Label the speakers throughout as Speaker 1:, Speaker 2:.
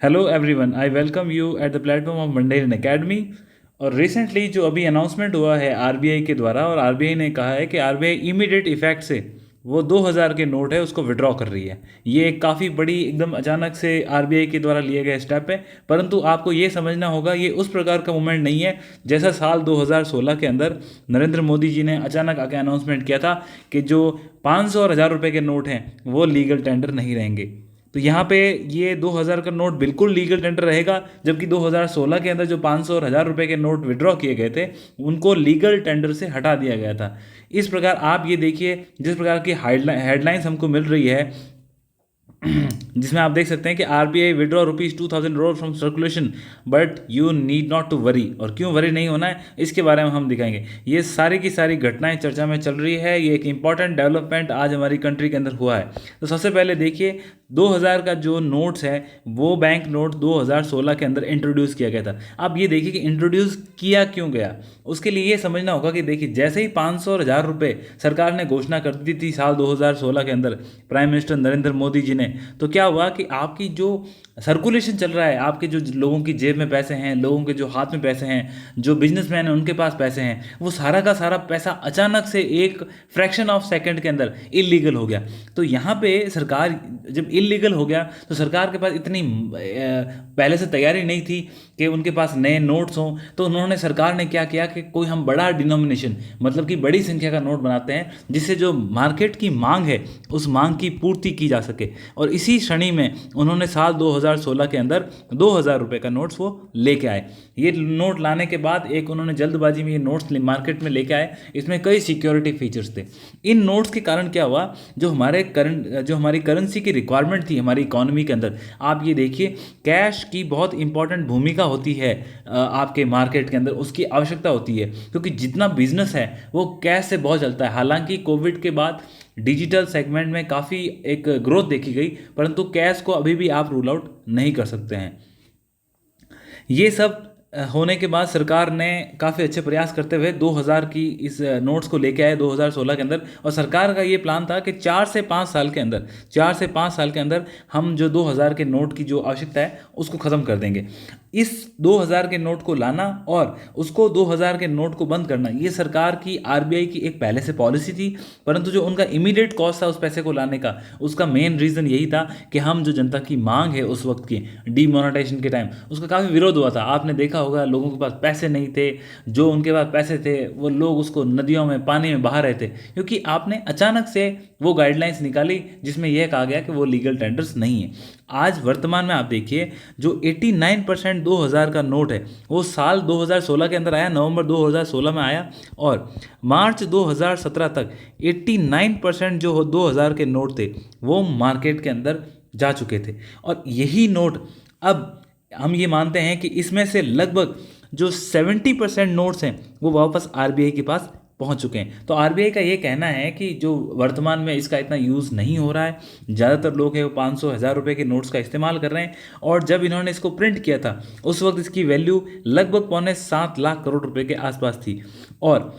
Speaker 1: Hello everyone, I welcome you at the platform of mandarin academy. और recently जो अभी announcement हुआ है आरबीआई के द्वारा, और आरबीआई ने कहा है कि आरबीआई इमीडिएट इफेक्ट से वो 2000 के नोट है उसको विड्रॉ कर रही है। ये एक काफ़ी बड़ी एकदम अचानक से आरबीआई के द्वारा लिए गए स्टेप है, परंतु आपको ये समझना होगा ये उस प्रकार का मूवमेंट नहीं है जैसा साल 2016 के अंदर नरेंद्र मोदी जी ने अचानक आके अनाउंसमेंट किया था कि जो 500 और 1000 रुपये के नोट हैं वो लीगल टेंडर नहीं रहेंगे। तो यहाँ पे ये 2000 का नोट बिल्कुल लीगल टेंडर रहेगा, जबकि 2016 के अंदर जो 500 और 1000 रुपये के नोट विड्रॉ किए गए थे उनको लीगल टेंडर से हटा दिया गया था। इस प्रकार आप ये देखिए, जिस प्रकार की हेडलाइंस हमको मिल रही है जिसमें आप देख सकते हैं कि RBI withdraw ₹2000 from circulation, but you need not to worry. और क्यों वरी नहीं होना है इसके बारे में हम दिखाएंगे। ये सारी की सारी घटनाएं चर्चा में चल रही है। ये एक इंपॉर्टेंट डेवलपमेंट आज हमारी कंट्री के अंदर हुआ है। तो सबसे पहले देखिए, 2000 का जो नोट्स है वो बैंक नोट 2016 के अंदर इंट्रोड्यूस किया गया था। अब ये देखिए कि इंट्रोड्यूस किया क्यों गया, उसके लिए ये समझना होगा कि देखिए, जैसे ही 500 और 1000 रुपये सरकार ने घोषणा कर दी थी साल 2016 के अंदर प्राइम मिनिस्टर नरेंद्र मोदी जी ने, तो क्या हुआ कि आपकी जो सर्कुलेशन चल रहा है, आपके जो लोगों की जेब में पैसे हैं, लोगों के जो हाथ में पैसे हैं, जो बिजनेसमैन हैं उनके पास पैसे हैं, वो सारा का सारा पैसा अचानक से एक फ्रैक्शन ऑफ सेकंड के अंदर इलीगल हो गया। तो यहाँ पे सरकार जब इलीगल हो गया तो सरकार के पास इतनी पहले से तैयारी नहीं थी कि उनके पास नए नोट्स हों। तो उन्होंने सरकार ने क्या किया कि कोई हम बड़ा डिनोमिनेशन, मतलब कि बड़ी संख्या का नोट बनाते हैं जिससे जो मार्केट की मांग है उस मांग की पूर्ति की जा सके। और इसी श्रेणी में उन्होंने साल 2016 के अंदर 2000 रुपये का नोट्स वो लेके आए। ये नोट लाने के बाद एक उन्होंने जल्दबाजी में ये नोट्स मार्केट में लेके आए। इसमें कई सिक्योरिटी फीचर्स थे। इन नोट्स के कारण क्या हुआ, जो हमारी करेंसी की रिक्वायरमेंट थी हमारी इकोनॉमी के अंदर, आप ये देखिए, कैश की बहुत इंपॉर्टेंट भूमिका होती है आपके मार्केट के अंदर, उसकी आवश्यकता होती है क्योंकि जितना बिजनेस है वो कैश से बहुत चलता है। हालांकि कोविड के बाद डिजिटल सेगमेंट में काफ़ी एक ग्रोथ देखी गई, परंतु कैश को अभी भी आप रूल आउट नहीं कर सकते हैं। ये सब होने के बाद सरकार ने काफ़ी अच्छे प्रयास करते हुए 2000 की इस नोट्स को लेके आए 2016 के अंदर। और सरकार का ये प्लान था कि 4 से 5 साल के अंदर हम जो 2000 के नोट की जो आवश्यकता है उसको ख़त्म कर देंगे। इस 2000 के नोट को लाना और उसको 2000 के नोट को बंद करना, ये सरकार की आरबीआई की एक पहले से पॉलिसी थी। परंतु जो उनका इमीडिएट कॉस्ट था उस पैसे को लाने का, उसका मेन रीज़न यही था कि हम जो जनता की मांग है उस वक्त की डीमोनेटाइजेशन के टाइम, उसका काफ़ी विरोध हुआ था। आपने देखा होगा लोगों के पास पैसे नहीं थे, जो उनके पास पैसे थे वो लोग उसको नदियों में पानी में बहा रहे थे, क्योंकि आपने अचानक से वो गाइडलाइंस निकाली जिसमें यह कहा गया कि वो लीगल टेंडर्स नहीं है। आज वर्तमान में आप देखिए, जो 89% 2000 का नोट है वो साल 2016 के अंदर आया, नवंबर 2016 में आया, और मार्च 2017 तक 89% जो 2000 के नोट थे वो मार्केट के अंदर जा चुके थे। और यही नोट अब हम ये मानते हैं कि इसमें से लगभग जो 70% नोट्स हैं वो वापस आरबीआई के पास पहुंच चुके हैं। तो आरबीआई का ये कहना है कि जो वर्तमान में इसका इतना यूज़ नहीं हो रहा है, ज़्यादातर लोग हैं वो 500 1000 रुपये के नोट्स का इस्तेमाल कर रहे हैं। और जब इन्होंने इसको प्रिंट किया था उस वक्त इसकी वैल्यू लगभग 6.75 लाख करोड़ रुपए के आसपास थी, और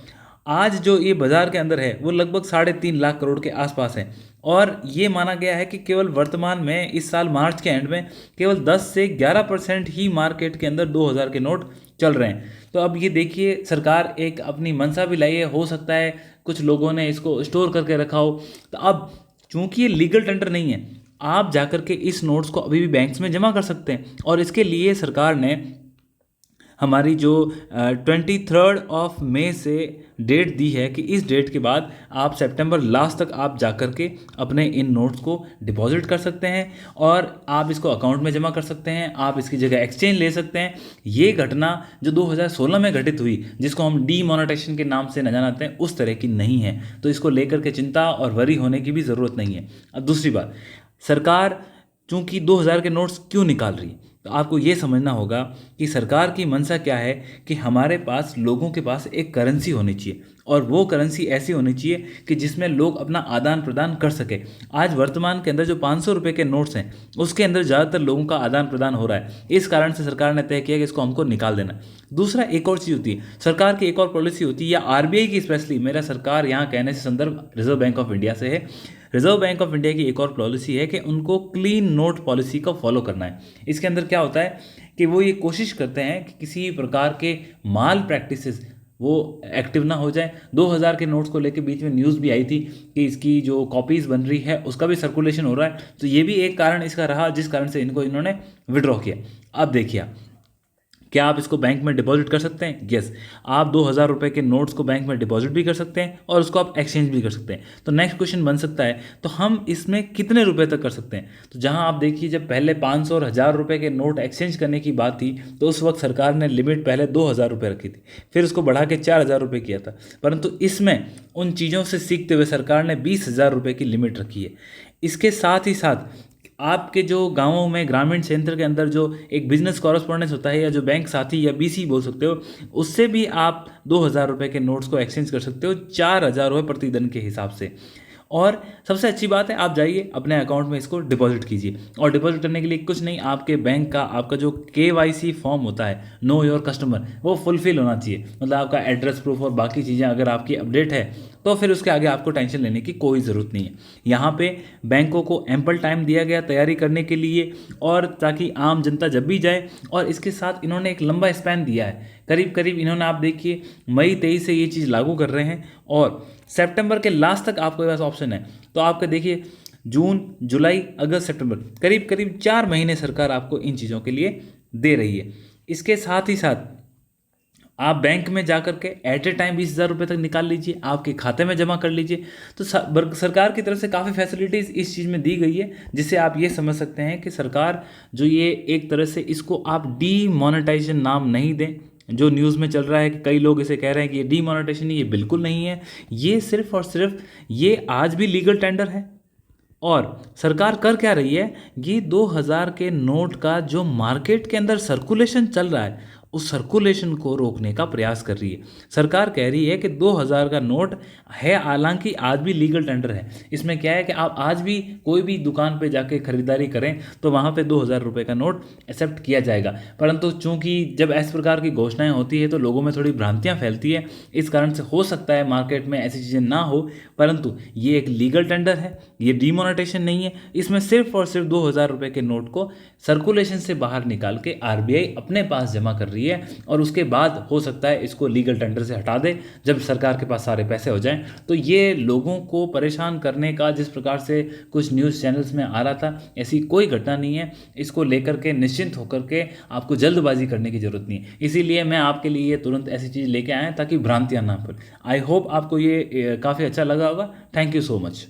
Speaker 1: आज जो ये बाजार के अंदर है वो लगभग 3.5 लाख करोड़ के आसपास है। और ये माना गया है कि केवल वर्तमान में इस साल मार्च के एंड में केवल 10 से 11% ही मार्केट के अंदर 2000 के नोट चल रहे हैं। तो अब ये देखिए, सरकार एक अपनी मंशा भी लाई है, हो सकता है कुछ लोगों ने इसको स्टोर करके रखा हो। तो अब चूंकि ये लीगल टेंडर नहीं है, आप जाकर के इस नोट्स को अभी भी बैंक्स में जमा कर सकते हैं। और इसके लिए सरकार ने हमारी जो 23 से डेट दी है कि इस डेट के बाद आप सितंबर लास्ट तक आप जाकर के अपने इन नोट्स को डिपॉजिट कर सकते हैं और आप इसको अकाउंट में जमा कर सकते हैं, आप इसकी जगह एक्सचेंज ले सकते हैं। ये घटना जो 2016 में घटित हुई, जिसको हम डीमोनेटाइजेशन के नाम से न जानते हैं, उस तरह की नहीं है। तो इसको लेकर के चिंता और वरी होने की भी ज़रूरत नहीं है। अब दूसरी बात, सरकार चूंकि 2000 के नोट्स क्यों निकाल रही है, तो आपको ये समझना होगा कि सरकार की मंशा क्या है कि हमारे पास, लोगों के पास एक करेंसी होनी चाहिए, और वो करेंसी ऐसी होनी चाहिए कि जिसमें लोग अपना आदान प्रदान कर सके। आज वर्तमान के अंदर जो 500 रुपये के नोट्स हैं उसके अंदर ज़्यादातर लोगों का आदान प्रदान हो रहा है। इस कारण से सरकार ने तय किया कि इसको हमको निकाल देना। दूसरा, एक और चीज़ होती है, सरकार की एक और पॉलिसी होती है, या आरबीआई की स्पेशली, मेरा सरकार यहाँ कहने से संदर्भ रिजर्व बैंक ऑफ इंडिया से है। रिजर्व बैंक ऑफ इंडिया की एक और पॉलिसी है कि उनको क्लीन नोट पॉलिसी को फॉलो करना है। इसके अंदर क्या होता है कि वो ये कोशिश करते हैं कि किसी प्रकार के माल प्रैक्टिसेस वो एक्टिव ना हो जाए। 2000 के नोट्स को लेकर बीच में न्यूज़ भी आई थी कि इसकी जो कॉपीज़ बन रही है उसका भी सर्कुलेशन हो रहा है, तो ये भी एक कारण इसका रहा जिस कारण से इन्होंने विड्रॉ किया। अब देखिए, क्या आप इसको बैंक में डिपॉजिट कर सकते हैं? यस, आप 2000 रुपये के नोट्स को बैंक में डिपॉजिट भी कर सकते हैं और उसको आप एक्सचेंज भी कर सकते हैं। तो नेक्स्ट क्वेश्चन बन सकता है, तो हम इसमें कितने रुपए तक कर सकते हैं? तो जहां आप देखिए, जब पहले 500 और 1000 रुपये के नोट एक्सचेंज करने की बात थी तो उस वक्त सरकार ने लिमिट पहले 2000 रुपये रखी थी, फिर उसको बढ़ा के 4000 रुपये किया था। परंतु इसमें उन चीज़ों से सीखते हुए सरकार ने 20,000 रुपये की लिमिट रखी है। इसके साथ ही साथ आपके जो गांवों में, ग्रामीण क्षेत्र के अंदर जो एक बिजनेस कॉरेस्पॉन्डेंस होता है या जो बैंक साथी या बीसी बोल सकते हो, उससे भी आप 2000 रुपये के नोट्स को एक्सचेंज कर सकते हो 4000 रुपये प्रतिदिन के हिसाब से। और सबसे अच्छी बात है, आप जाइए अपने अकाउंट में इसको डिपॉजिट कीजिए। और डिपॉजिट करने के लिए कुछ नहीं, आपके बैंक का आपका जो KYC फॉर्म होता है, नो योर कस्टमर, वो फुलफिल होना चाहिए। मतलब आपका एड्रेस प्रूफ और बाकी चीज़ें अगर आपकी अपडेट है तो फिर उसके आगे आपको टेंशन लेने की कोई ज़रूरत नहीं है। यहाँ पे बैंकों को एम्पल टाइम दिया गया तैयारी करने के लिए, और ताकि आम जनता जब भी जाए, और इसके साथ इन्होंने एक लंबा स्पैन दिया है। करीब करीब इन्होंने, आप देखिए, मई 23 से ये चीज़ लागू कर रहे हैं और सितंबर के लास्ट तक आपके पास ऑप्शन है। तो आपके देखिए, जून, जुलाई, अगस्त, सितंबर, करीब करीब 4 महीने सरकार आपको इन चीज़ों के लिए दे रही है। इसके साथ ही साथ आप बैंक में जाकर के एट ए टाइम 20,000 रुपये तक निकाल लीजिए, आपके खाते में जमा कर लीजिए। तो सरकार की तरफ से काफ़ी फैसिलिटीज़ इस चीज़ में दी गई है, जिससे आप ये समझ सकते हैं कि सरकार जो ये एक तरह से, इसको आप डीमोनेटाइजेशन नाम नहीं दें। जो न्यूज़ में चल रहा है कि कई लोग इसे कह रहे हैं कि ये डीमोनेटाइजेशन, ये बिल्कुल नहीं है। ये सिर्फ और सिर्फ, ये आज भी लीगल टेंडर है। और सरकार कर क्या रही है, ये 2000 के नोट का जो मार्केट के अंदर सर्कुलेशन चल रहा है, उस सर्कुलेशन को रोकने का प्रयास कर रही है। सरकार कह रही है कि 2000 का नोट है, हालांकि आज भी लीगल टेंडर है। इसमें क्या है कि आप आज भी कोई भी दुकान पे जाके खरीदारी करें तो वहाँ पे 2000 रुपये का नोट एक्सेप्ट किया जाएगा। परंतु चूंकि जब इस प्रकार की घोषणाएं होती है तो लोगों में थोड़ी भ्रांतियाँ फैलती है, इस कारण से हो सकता है मार्केट में ऐसी चीज़ें ना हो। परंतु ये एक लीगल टेंडर है, ये डीमोनेटाइजेशन नहीं है। इसमें सिर्फ और सिर्फ 2000 रुपये के नोट को सर्कुलेशन से बाहर निकाल के RBI अपने पास जमा कर रही है, और उसके बाद हो सकता है इसको लीगल टेंडर से हटा दे जब सरकार के पास सारे पैसे हो जाएं। तो ये लोगों को परेशान करने का, जिस प्रकार से कुछ न्यूज़ चैनल्स में आ रहा था, ऐसी कोई घटना नहीं है। इसको लेकर के निश्चिंत होकर के आपको जल्दबाजी करने की जरूरत नहीं है। इसीलिए मैं आपके लिए तुरंत ऐसी चीज़ लेके आया ताकि भ्रांतियां ना फैलें। आई होप आपको ये काफ़ी अच्छा लगा होगा। Thank you so much.